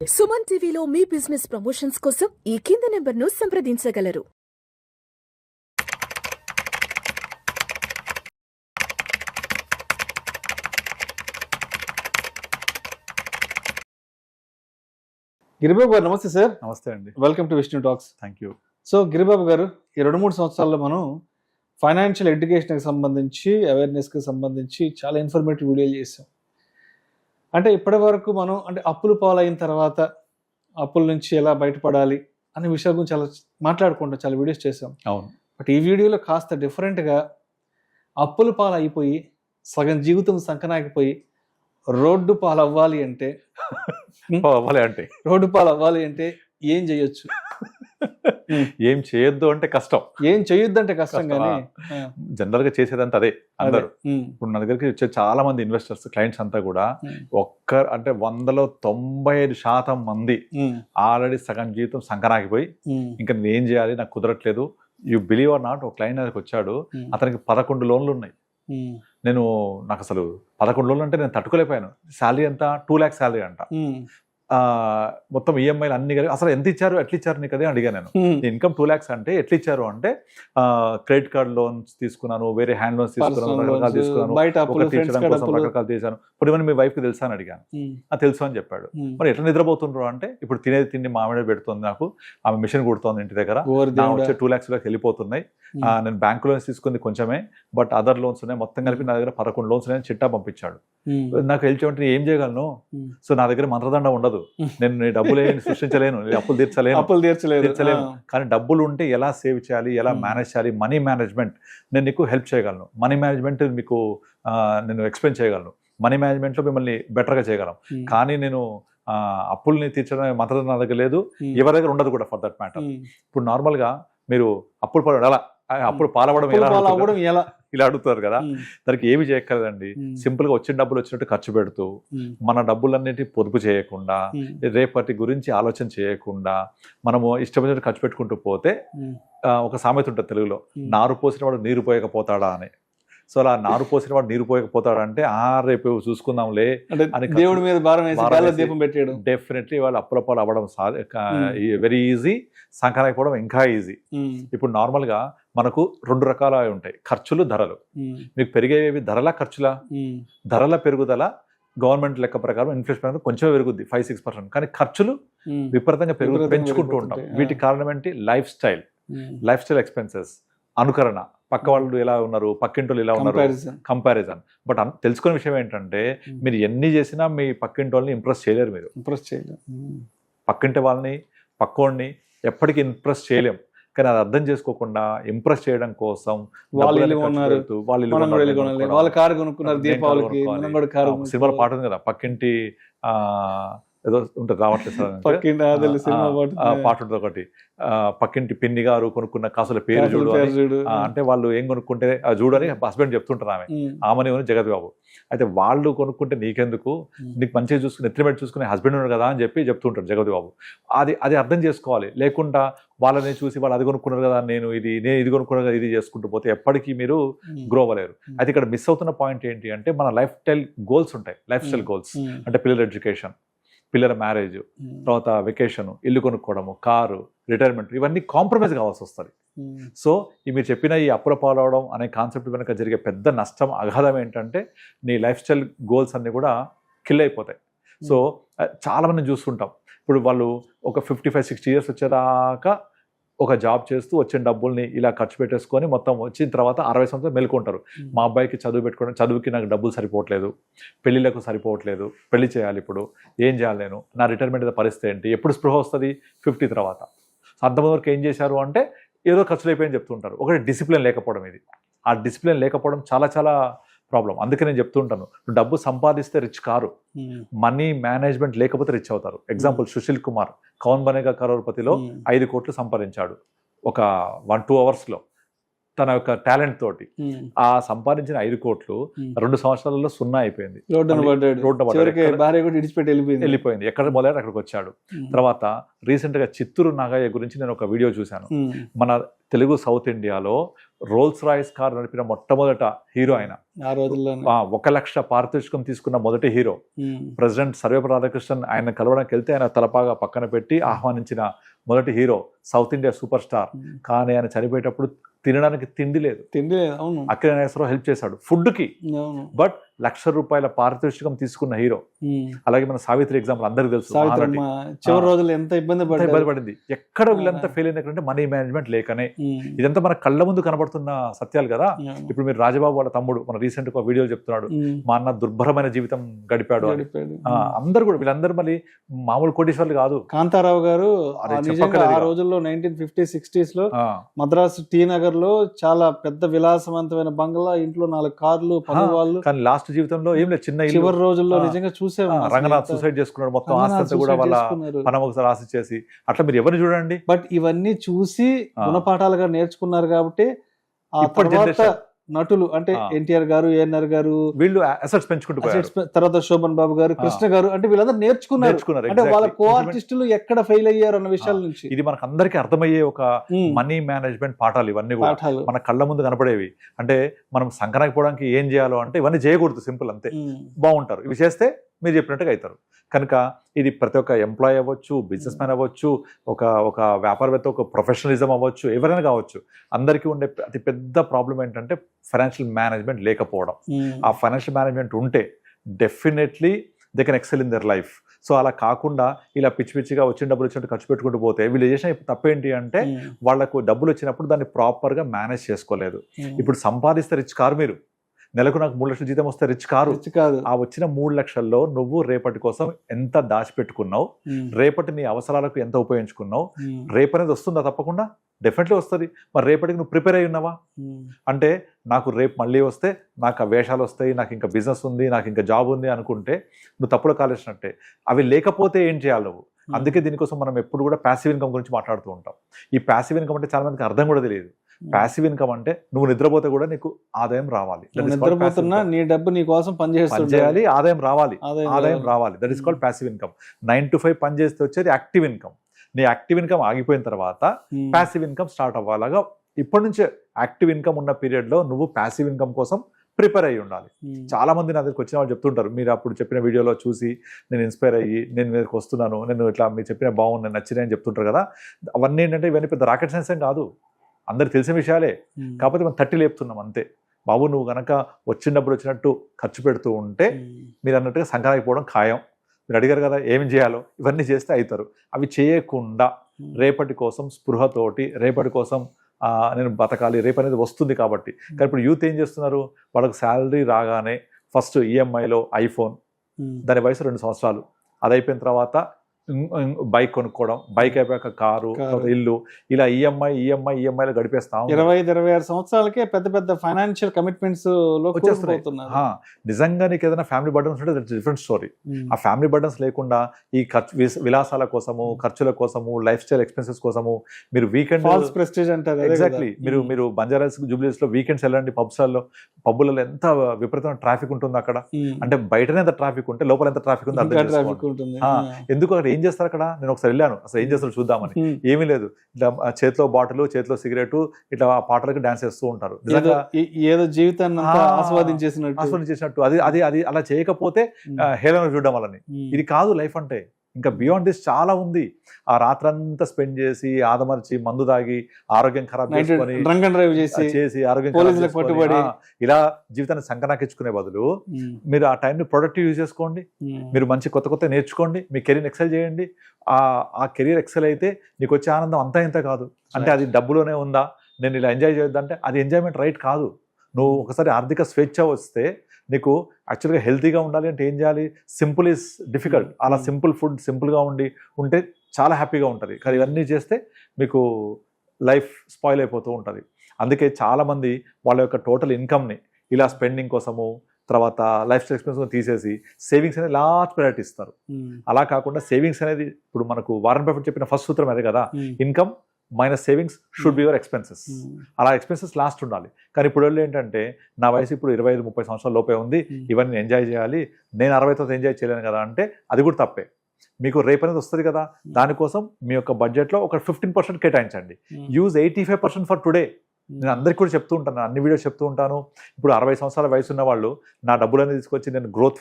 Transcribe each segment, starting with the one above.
సుమన్ టీవీలో మీ business promotions కోసం ఈ కింది నెంబర్ను సంప్రదించగలరు. గిరిబాబు గారు నమస్తే సార్. నమస్తే అండి. Welcome to Vishnu talks. Thank you. So Giribabu గారు, ఈ 2-3 సంవత్సరాల్లో మనం ఫైనాన్షియల్ ఎడ్యుకేషన్కి సంబంధించి, అవేర్నెస్కి సంబంధించి చాలా ఇన్ఫర్మేటివ్ వీడియోలు చేసాం. అంటే ఇప్పటి వరకు మనం అప్పులు పాలైన తర్వాత అప్పుల నుంచి ఎలా బయటపడాలి అనే విషయాల గురించి చాలా మాట్లాడుకుంటాం, చాలా వీడియోస్ చేసాం. అవును. బట్ ఈ వీడియోలో కాస్త డిఫరెంట్గా అప్పుల పాలు అయిపోయి సగం జీవితం సంకనాగిపోయి రోడ్డు పాలు అవ్వాలి అంటే రోడ్డు పాలు అవ్వాలి అంటే ఏం చేయొచ్చు, ఏం చేయొద్దు అంటే కష్టం, ఏం చేయొద్దు అంటే కష్టం. కానీ జనరల్ గా చేసేదంతా అదే. అందరూ ఇప్పుడు నా దగ్గరికి వచ్చే చాలా మంది ఇన్వెస్టర్స్, క్లయింట్స్ అంతా కూడా 100లో 95% మంది ఆల్రెడీ సగం జీవితం సంకనాగిపోయి ఇంకా నేను ఏం చేయాలి, నాకు కుదరట్లేదు. యూ బిలీవ్ ఆర్ నాట్, ఒక క్లయింట్ దగ్గరికి వచ్చాడు, అతనికి 11 లోన్లు ఉన్నాయి. నాకు అసలు 11 లోన్లు అంటే నేను తట్టుకోలేకపోయాను. శాలరీ ఎంత, 2 lakhs శాలరీ అంట. మొత్తం ఈఎంఐలు అన్ని కలిపి అసలు ఎంత ఇచ్చారు, ఎట్లా ఇచ్చారు నీకు అదే అడిగాను నేను. ఇన్కమ్ 2 lakhs అంటే ఎట్లా ఇచ్చారు అంటే, క్రెడిట్ కార్డ్ లోన్స్ తీసుకున్నాను, వేరే హ్యాండ్ లోన్స్ తీసుకున్నాను, రకరకాలు తీసుకున్నాను, రకరకాలు చేశాను. ఇప్పుడు ఇవన్నీ మీ వైఫ్ కి తెలుసా అని అడిగాను. తెలుసు అని చెప్పాడు. మరి ఎట్లా నిద్రపోతుండ్రు అంటే, ఇప్పుడు తినేది తిండి మామిడి పెడుతుంది నాకు, ఆమె మిషన్ కుడుతోంది ఇంటి దగ్గర, వచ్చే 2 lakhs వెళ్ళిపోతున్నాయి. నేను బ్యాంక్ లోన్స్ తీసుకుంది కొంచెమే, బట్ అదర్ లోన్స్ ఉన్నాయి, మొత్తం కలిపి నా దగ్గర 11 లోన్స్ ఉన్నాయి. చిట్టా పంపించాడు. నాకు హెల్ప్ చేయమంటే ఏం చేయగలను. సో నా దగ్గర మంత్రదండ ఉండదు, నేను డబ్బులు సృష్టించలేను, అప్పులు తీర్చలేను. కానీ డబ్బులు ఉంటే ఎలా సేవ్ చేయాలి, ఎలా మేనేజ్ చేయాలి, మనీ మేనేజ్మెంట్ నేను నీకు హెల్ప్ చేయగలను. మనీ మేనేజ్మెంట్ మీకు నేను ఎక్స్ప్లెయిన్ చేయగలను. మనీ మేనేజ్మెంట్ లో మిమ్మల్ని బెటర్ గా చేయగలను. కానీ నేను అప్పుల్ని తీర్చడం మంత్రదండ నా దగ్గర లేదు, ఎవరి దగ్గర ఉండదు కూడా ఫర్ దట్ మ్యాటర్. ఇప్పుడు నార్మల్ గా మీరు అప్పులు పడడం ఎలా, అప్పుడు పాలవడం ఎలా ఇలా అడుగుతారు కదా. దానికి ఏమి చేయక్కర్లేదండి. సింపుల్ గా వచ్చిన డబ్బులు వచ్చినట్టు ఖర్చు పెడుతూ, మన డబ్బులన్నిటి పొదుపు చేయకుండా, రేపటి గురించి ఆలోచన చేయకుండా మనము ఇష్టమైనట్టు ఖర్చు పెట్టుకుంటూ పోతే, ఒక సామెత ఉంటుంది తెలుగులో, నారు పోసిన వాడు నీరు పోయకపోతాడా అని. సో అలా నారు పోసిన వాడు నీరు పోయకపోతాడంటే, రేపు చూసుకుందాంలే అని దేవుడి మీద దీపం పెట్టాడు. డెఫినెట్లీ వాళ్ళు అప్పులపాలు అవ్వడం వెరీ ఈజీ, సంకనాగిపోవడం ఇంకా ఈజీ. ఇప్పుడు నార్మల్ గా మనకు 2 రకాల ఉంటాయి, ఖర్చులు, ధరలు. మీకు పెరిగేవి ధరల, ఖర్చుల. ధరల పెరుగుదల గవర్నమెంట్ లెక్క ప్రకారం ఇన్ఫ్లేషన్ కొంచెం పెరుగుద్ది, 5-6%. కానీ ఖర్చులు విపరీతంగా పెంచుకుంటూ ఉంటాం. వీటికి కారణం ఏంటి? లైఫ్ స్టైల్ ఎక్స్పెన్సెస్, అనుకరణ, పక్క వాళ్ళు ఎలా ఉన్నారు, పక్కింటోళ్ళు ఎలా ఉన్నారు, కంపారిజన్. బట్ తెలుసుకునే విషయం ఏంటంటే, మీరు ఎన్ని చేసినా మీ పక్కింటి వాళ్ళని ఇంప్రెస్ చేయలేరు. పక్కింటి వాళ్ళని, పక్కోడిని ఎప్పటికీ ఇంప్రెస్ చేయలేం. కానీ అది అర్థం చేసుకోకుండా ఇంప్రెస్ చేయడం కోసం సినిమాలో పాట ఉంది కదా, పక్కింటి ఏదో ఉంటుంది, రావట్లేదు పాట ఉంటుంది ఒకటి, పక్కింటి పిన్ని గారు కొనుక్కున్న కాసుల పేరు చూడు అంటే, వాళ్ళు ఏం కొనుక్కుంటే అది చూడని హస్బెండ్ చెప్తుంటారు ఆమెని జగత్ బాబు. అయితే వాళ్ళు కొనుక్కుంటే నీకెందుకు, నీకు మంచిగా చూసుకుని ఎత్తిన పెట్టి చూసుకునే హస్బెండ్ ఉన్నాడు కదా అని చెప్తుంటారు జగత్ బాబు. అది అర్థం చేసుకోవాలి. లేకుండా వాళ్ళని చూసి వాళ్ళు అది కొనుక్కున్నారు కదా, నేను ఇది కొనుక్కున్నారు కదా, ఇది చేసుకుంటూ పోతే ఎప్పటికీ మీరు గ్రో అవ్వలేరు. అయితే ఇక్కడ మిస్ అవుతున్న పాయింట్ ఏంటి అంటే, మన లైఫ్ స్టైల్ గోల్స్ ఉంటాయి. లైఫ్ స్టైల్ గోల్స్ అంటే పిల్లల ఎడ్యుకేషన్, పిల్లల మ్యారేజ్, తర్వాత వెకేషన్, ఇల్లు కొనుక్కోవడము, కారు, రిటైర్మెంట్, ఇవన్నీ కాంప్రమైజ్ కావాల్సి వస్తుంది. సో మీరు చెప్పిన ఈ అప్పుల పాలవడం అనే కాన్సెప్ట్ వెనక జరిగే పెద్ద నష్టం, అగాధం ఏంటంటే, నీ లైఫ్ స్టైల్ గోల్స్ అన్ని కూడా కిల్ అయిపోతాయి. సో చాలా మందిని చూస్తుంటాం, ఇప్పుడు వాళ్ళు ఒక 55-60 years వచ్చేదాకా ఒక జాబ్ చేస్తూ వచ్చిన డబ్బుల్ని ఇలా ఖర్చు పెట్టేసుకొని మొత్తం వచ్చిన తర్వాత 60 సంవత్సరాలు మెలుకుంటారు. మా అబ్బాయికి చదువుకి నాకు డబ్బులు సరిపోవట్లేదు, పెళ్ళిళ్ళకు సరిపోవట్లేదు, పెళ్లి చేయాలి, ఇప్పుడు ఏం చేయాలి, నేను నా రిటైర్మెంట్ పరిస్థితి ఏంటి, ఎప్పుడు స్పృహ వస్తుంది, 50 తర్వాత. అంతమంది వరకు ఏం చేశారు అంటే, ఏదో ఖర్చులు అయిపోయింది చెప్తుంటారు. ఒకటి డిసిప్లిన్ లేకపోవడం. ఆ డిసిప్లిన్ లేకపోవడం చాలా చాలా ప్రాబ్లం. అందుకే నేను చెప్తుంటాను, డబ్బు సంపాదిస్తే రిచ్ కారు, మనీ మేనేజ్మెంట్ లేకపోతే రిచ్ అవుతారు. ఎగ్జాంపుల్, సుశీల్ కుమార్ కౌన్ బనేగా కరోడ్పతిలో 5 కోట్లు సంపాదించాడు ఒక 1-2 hours తన యొక్క టాలెంట్ తోటి. ఆ సంపాదించిన 5 కోట్లు 2 సంవత్సరాలలో 0 అయిపోయింది. వెళ్ళిపోయింది. ఎక్కడ మొదలైన అక్కడికి వచ్చాడు. తర్వాత రీసెంట్ గా చిత్తూరు నాగయ్య గురించి నేను ఒక వీడియో చూశాను. మన తెలుగు సౌత్ ఇండియాలో రోల్స్ రాయిస్ కార్ నడిపిన మొట్టమొదట హీరో ఆయన. ఆ రోజుల్లో 1 లక్ష పారితోషికం తీసుకున్న మొదటి హీరో. ప్రెసిడెంట్ సర్వేపల్లి రాధాకృష్ణన్ ఆయన కలవడానికి వెళ్తే ఆయన తలపాగా పక్కన పెట్టి ఆహ్వానించిన మొదటి hero, south India super star. కానీ ఆయన చనిపోయేటప్పుడు తినడానికి తిండి లేదు. అవును, అక్కినేని నాగేశ్వరరావు హెల్ప్ చేశాడు ఫుడ్ కి. బట్ ₹1,00,000 పారితోషికం తీసుకున్న హీరో. అలాగే మన సావిత్రి ఎగ్జాంపుల్ అందరికి తెలుసు. చివరి రోజులు ఎంత ఇబ్బంది పడింది. ఎక్కడ వీళ్ళంతా ఫెయిల్ అయింది ఎక్కడంటే మనీ మేనేజ్మెంట్ లేకనే. ఇదంతా మన కళ్ళ ముందు కనబడుతున్న సత్యాలు కదా. ఇప్పుడు మీరు రాజబాబు వాళ్ళ తమ్ముడు మన రీసెంట్ గా వీడియో చెప్తున్నాడు, మా అన్న దుర్భరమైన జీవితం గడిపాడు. అందరు కూడా వీళ్ళందరూ మళ్ళీ మామూలు కోటీశ్వర్లు కాదు. కాంతారావు గారు ఆ రోజుల్లో 1950s 60s లో మద్రాసు టీ నగర్ లో చాలా పెద్ద విలాసవంతమైన బంగ్లా, ఇంట్లో 4 కార్లు, పనువాళ్ళు. కానీ లాస్ట్ జీవితంలో ఏం లేదు, చిన్న చివరి రోజుల్లో నిజంగా చూసాము. రంగనాథ్ సూసైడ్ చేసుకున్నాడు, మొత్తం ఆస్తి కూడా వాళ్ళ పనం ఒకసారి రాసి చేసి. అట్లా మీరు ఎవరిని చూడండి. బట్ ఇవన్నీ చూసి గుణపాఠాలుగా నేర్చుకున్నారు కాబట్టి ఆ తర్వాత నటులు అంటే ఎన్టీఆర్ గారు, ఏఎన్ఆర్ గారు వీళ్ళు అసెట్స్ పెంచుకుంటూ, తర్వాత శోభన్ బాబు గారు, కృష్ణ గారు, అంటే వీళ్ళందరూ నేర్చుకున్నారు. అంటే వాళ్ళ కో ఆర్టిస్టులు ఎక్కడ ఫెయిల్ అయ్యారు అన్న విషయాల నుంచి. ఇది మనకు అందరికీ అర్థమయ్యే ఒక మనీ మేనేజ్మెంట్ పాఠాలు ఇవన్నీ కూడా మన కళ్ళ ముందు కనపడేవి. అంటే మనం సంక్రాంతికి పోవడానికి ఏం చేయాలో అంటే ఇవన్నీ చేయకూడదు, సింపుల్ అంతే. బాగుంటారు ఇవి చేస్తే మీరు చెప్పినట్టుగా అవుతారు. కనుక ఇది ప్రతి ఒక్క ఎంప్లాయీ అవ్వచ్చు, బిజినెస్ మ్యాన్ అవ్వచ్చు, ఒక వ్యాపారవేత్త, ఒక ప్రొఫెషనలిజం అవ్వచ్చు, ఎవరైనా కావచ్చు, అందరికీ ఉండే అతి పెద్ద ప్రాబ్లం ఏంటంటే ఫైనాన్షియల్ మేనేజ్మెంట్ లేకపోవడం. ఆ ఫైనాన్షియల్ మేనేజ్మెంట్ ఉంటే definitely they can XL in their life. So అలా కాకుండా ఇలా పిచ్చి పిచ్చిగా వచ్చిన డబ్బులు వచ్చినట్టు ఖర్చు పెట్టుకుంటూ పోతే వీళ్ళు చేసిన తప్పేంటి అంటే వాళ్ళకు డబ్బులు వచ్చినప్పుడు దాన్ని ప్రాపర్గా మేనేజ్ చేసుకోలేదు. ఇప్పుడు సంపాదిస్తే రిచ్ కారు, మీరు నెలకు నాకు 3 లక్షల జీతం వస్తే రిచ్ కారు కాదు. ఆ వచ్చిన 3 లక్షల్లో నువ్వు రేపటి కోసం ఎంత దాచిపెట్టుకున్నావు, రేపటి నీ అవసరాలకు ఎంత ఉపయోగించుకున్నావు, రేపనేది వస్తుందా? తప్పకుండా డెఫినెట్లీ వస్తుంది. మరి రేపటికి నువ్వు ప్రిపేర్ అయి ఉన్నావా? అంటే నాకు రేపు మళ్ళీ వస్తే నాకు ఆ వేషాలు వస్తాయి, నాకు ఇంకా బిజినెస్ ఉంది, నాకు ఇంకా జాబ్ ఉంది అనుకుంటే నువ్వు తప్పులో కాలేసినట్టే. అవి లేకపోతే ఏం చేయాలి నువ్వు? అందుకే దీనికోసం మనం ఎప్పుడు కూడా ప్యాసివ్ ఇన్కమ్ గురించి మాట్లాడుతూ ఉంటాం. ఈ ప్యాసివ్ ఇన్కమ్ అంటే చాలా మందికి అర్థం కూడా తెలియదు. ప్యాసివ్ ఇన్కమ్ అంటే నువ్వు నిద్రపోతే కూడా నీకు ఆదాయం రావాలి. నిద్రపోతున్నా నీ డబ్బు నీ కోసం పనిచేయాలి, ఆదాయం రావాలి. That is called passive income. 9 to 5 పని చేస్తే వచ్చేది యాక్టివ్ ఇన్కమ్. నీ యాక్టివ్ ఇన్కమ్ ఆగిపోయిన తర్వాత ప్యాసివ్ ఇన్కమ్ స్టార్ట్ అవ్వాలగా. ఇప్పటి నుంచే యాక్టివ్ ఇన్కమ్ ఉన్న పీరియడ్ లో నువ్వు ప్యాసివ్ ఇన్కమ్ కోసం ప్రిపేర్ అయ్యి ఉండాలి. చాలా మంది నా దగ్గరికి వచ్చిన వాళ్ళు చెప్తుంటారు, మీరు అప్పుడు చెప్పిన వీడియోలో చూసి నేను ఇన్స్పైర్ అయ్యి నేను మీదకి వస్తున్నాను, నేను ఇట్లా మీరు చెప్పిన బాగుంది, నచ్చినాయి అని చెప్తుంటారు కదా. అవన్నీ ఏంటంటే ఇవన్నీ పెద్ద రాకెట్ సైన్స్ ఏం కాదు, అందరికి తెలిసిన విషయాలే. కాకపోతే మనం 30 లేపుతున్నాం అంతే. బాబు నువ్వు కనుక వచ్చినప్పుడు వచ్చినట్టు ఖర్చు పెడుతూ ఉంటే మీరు అన్నట్టుగా సంక్రాంతిపోవడం ఖాయం. మీరు అడిగారు కదా ఏమి చేయాలో, ఇవన్నీ చేస్తే అవుతారు. అవి చేయకుండా రేపటి కోసం స్పృహతోటి, రేపటి కోసం నేను బతకాలి, రేపు అనేది వస్తుంది కాబట్టి. కానీ ఇప్పుడు యూత్ ఏం చేస్తున్నారు, వాళ్ళకి శాలరీ రాగానే ఫస్ట్ ఈఎంఐలో ఐఫోన్, దాని వయసు 2 సంవత్సరాలు, అది అయిపోయిన తర్వాత బైక్ కొనుక్కోవడం, బైక్ అయిపోయాక కారు, ఇల్లు, ఇలా ఈఎంఐలో గడిపేస్తాం. 25-26 సంవత్సరాలకే పెద్ద పెద్ద ఫైనాన్షియల్ కమిట్మెంట్స్ నిజంగా నీకు ఏదైనా ఫ్యామిలీ బర్డన్స్ ఉంటే దట్స్ డిఫరెంట్ స్టోరీ. ఆ ఫ్యామిలీ బర్డన్స్ లేకుండా ఈ విలాసాల కోసము, ఖర్చుల కోసము, లైఫ్ స్టైల్ ఎక్స్పెన్సెస్ కోసము మీరు వీకెండ్ ప్రెస్టీజ్ అంటారు. ఎగ్జాక్ట్లీ. మీరు బంజారాస్ జూబ్లీస్ లో వీకెండ్స్ వెళ్ళండి, పబ్బులలో ఎంత విపరీతమైన ట్రాఫిక్ ఉంటుంది అక్కడ. అంటే బయటనే ఎంత ట్రాఫిక్ ఉంటే లోపల ఎంత ట్రాఫిక్ ఉంది అర్థం చేసుకోండి. ఎందుకు అక్కడ ఏం చేస్తారు అక్కడ? నేను ఒకసారి వెళ్ళాను, అసలు ఏం చేస్తారు చూద్దామని. ఏమీ లేదు, ఇట్లా చేతిలో బాటిల్, చేతిలో సిగరెట్, ఇట్లా ఆ పాటలకి డాన్స్ చేస్తూ ఉంటారు. ఏదో జీవితాన్ని ఆస్వాదించేసినట్టు. అది అలా చేయకపోతే హేళన చూడడం వల్లని. ఇది కాదు లైఫ్ అంటే. ఇంకా బియాండ్ దిస్ చాలా ఉంది. ఆ రాత్రంతా స్పెండ్ చేసి ఆదమర్చి మందు తాగి ఆరోగ్యం ఖరాబ్ చేసుకొని చేసి ఆరోగ్యం పట్టుబడి ఇలా జీవితాన్ని సంకనాకించుకునే బదులు మీరు ఆ టైంని ప్రొడక్టివ్ యూజ్ చేసుకోండి. మీరు మంచి కొత్త నేర్చుకోండి, మీ కెరీర్ ఎక్సెల్ చేయండి. ఆ కెరీర్ ఎక్సెల్ అయితే నీకు వచ్చే ఆనందం అంతా ఇంత కాదు. అంటే అది డబ్బులోనే ఉందా, నేను ఇలా ఎంజాయ్ చేయొద్దంటే అది ఎంజాయ్మెంట్ రైట్ కాదు. నువ్వు ఒకసారి ఆర్థిక స్వేచ్ఛ వస్తే నీకు యాక్చువల్గా హెల్తీగా ఉండాలి అంటే ఏం చేయాలి? Simple is difficult. అలా సింపుల్ ఫుడ్ సింపుల్గా ఉంటే చాలా హ్యాపీగా ఉంటుంది. కానీ ఇవన్నీ చేస్తే మీకు లైఫ్ స్పాయిల్ అయిపోతూ ఉంటుంది. అందుకే చాలామంది వాళ్ళ యొక్క టోటల్ ఇన్కమ్ని ఇలా స్పెండింగ్ కోసము, తర్వాత లైఫ్ స్టైల్ ఎక్స్పెన్సెస్ తీసేసి సేవింగ్స్ అనేది లాస్ట్ ప్రయారిటీ ఇస్తారు. అలా కాకుండా సేవింగ్స్ అనేది ఇప్పుడు మనకు వారన్ బఫెట్ చెప్పిన ఫస్ట్ సూత్రం అదే కదా, income minus savings should be your expenses. అలా ఎక్స్పెన్సెస్ లాస్ట్ ఉండాలి. కానీ ఇప్పుడు ఏంటంటే నా వయసు ఇప్పుడు 25-30 సంవత్సరాల లోపే ఉంది, ఇవన్నీ ఎంజాయ్ చేయాలి, నేను 60తో ఎంజాయ్ చేయలేను కదా అంటే అది కూడా తప్పే. మీకు రేపు అనేది వస్తుంది కదా, దానికోసం మీ యొక్క బడ్జెట్లో ఒక 15% కేటాయించండి. Use 85% for today. నేను అందరికీ కూడా చెప్తూ ఉంటాను, అన్ని వీడియోస్ చెప్తూ ఉంటాను. ఇప్పుడు 60 సంవత్సరాల వయసు ఉన్న వాళ్ళు నా డబ్బులన్నీ తీసుకొచ్చి నేను గ్రోత్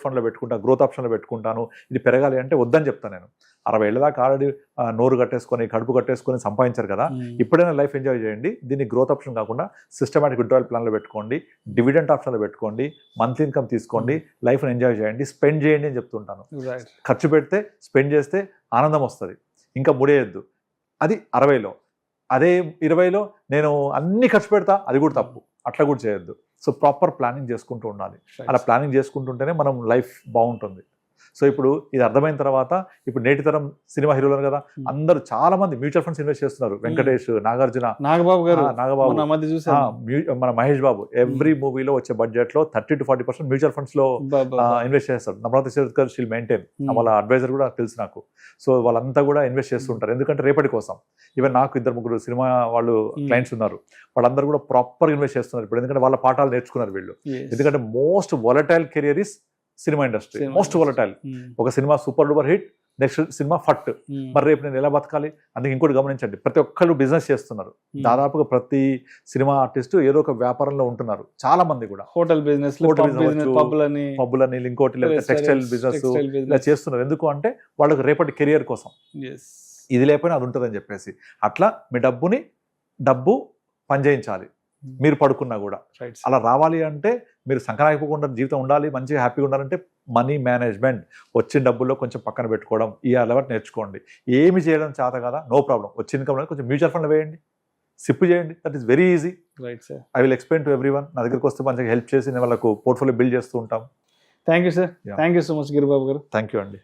ఫండ్లో పెట్టుకుంటాను, గ్రోత్ ఆప్షన్లో పెట్టుకుంటాను, ఇది పెరగాలి అంటే వద్దని చెప్తాను నేను. 60 ఏళ్ళ దాకా ఆల్రెడీ నోరు కట్టేసుకొని కడుపు కట్టేసుకొని సంపాదించారు కదా, ఇప్పుడైనా లైఫ్ ఎంజాయ్ చేయండి. దీన్ని గ్రోత్ ఆప్షన్ కాకుండా సిస్టమాటిక్ విత్డ్రాయల్ ప్లాన్లో పెట్టుకోండి, డివిడెంట్ ఆప్షన్లో పెట్టుకోండి, మంత్లీ ఇన్కమ్ తీసుకోండి, లైఫ్ని ఎంజాయ్ చేయండి, స్పెండ్ చేయండి అని చెప్తుంటాను. ఖర్చు పెడితే స్పెండ్ చేస్తే ఆనందం వస్తుంది, ఇంకా ముడేయద్దు. అది 60లో. అదే 20లో నేను అన్ని ఖర్చు పెడతా, అది కూడా తప్పు, అట్లా కూడా చేయొద్దు. సో ప్రాపర్ ప్లానింగ్ చేసుకుంటూ ఉండాలి. అలా ప్లానింగ్ చేసుకుంటుంటేనే మనం లైఫ్ బాగుంటుంది. సో ఇప్పుడు ఇది అర్థమైన తర్వాత ఇప్పుడు నేటి తరం సినిమా హీరోలు కదా, అందరూ చాలా మంది మ్యూచువల్ ఫండ్స్ ఇన్వెస్ట్ చేస్తున్నారు. వెంకటేష్, నాగార్జున, నాగబాబు గారు, మన మహేష్ బాబు ఎవ్రీ మూవీలో వచ్చే బడ్జెట్ లో 30 to 40% మ్యూచువల్ ఫండ్స్ లో ఇన్వెస్ట్ చేస్తారు. నమ్రత శరత్కర్ షీల్ మెయింటైన్, వాళ్ళ అడ్వైజర్ కూడా తెలుసు నాకు. సో వాళ్ళంతా కూడా ఇన్వెస్ట్ చేస్తుంటారు, ఎందుకంటే రేపటి కోసం. ఈవెన్ నాకు 2-3 సినిమా వాళ్ళు క్లయింట్స్ ఉన్నారు, వాళ్ళందరూ కూడా ప్రాపర్ ఇన్వెస్ట్ చేస్తున్నారు ఇప్పుడు, ఎందుకంటే వాళ్ళ పాఠాలు నేర్చుకున్నారు వీళ్ళు. ఎందుకంటే most volatile career is cinema industry, most volatile. ఒక cinema super duper hit, next cinema ఫట్, మరి రేపు నేను ఎలా బతకాలి. అందుకే ఇంకోటి గమనించండి, ప్రతి ఒక్కళ్ళు బిజినెస్ చేస్తున్నారు. దాదాపుగా ప్రతి సినిమా ఆర్టిస్ట్ ఏదో ఒక వ్యాపారంలో ఉంటున్నారు. చాలా మంది కూడా హోటల్ బిజినెస్, పబ్బులని, ఇంకోటి టెక్స్టైల్ బిజినెస్ ఇలా చేస్తున్నారు. ఎందుకు అంటే వాళ్ళకి రేపటి కెరియర్ కోసం, ఇది లేకపోయినా అది ఉంటుందని చెప్పేసి. అట్లా మీ డబ్బు పనిచేయించాలి మీరు పడుకున్నా కూడా. అలా రావాలి అంటే మీరు సంక్రాంతిపోకుండా జీవితం ఉండాలి, మంచిగా హ్యాపీగా ఉండాలంటే మనీ మేనేజ్మెంట్, వచ్చిన డబ్బుల్లో కొంచెం పక్కన పెట్టుకోవడం, ఈ అలవాటు నేర్చుకోండి. ఏమి చేయడం చేత కదా, నో ప్రాబ్లం. వచ్చిన ఇన్కమ్ కొంచెం మ్యూచువల్ ఫండ్ వేయండి, సిప్ చేయండి, that is very easy. I will explain to everyone. నా దగ్గరికి వస్తే మంచిగా హెల్ప్ చేసి నేను వాళ్ళకు పోర్ట్ఫోలియో బిల్డ్ చేస్తూ ఉంటాం. Thank you sir, thank you so much Giribabu garu. Thank you అండి.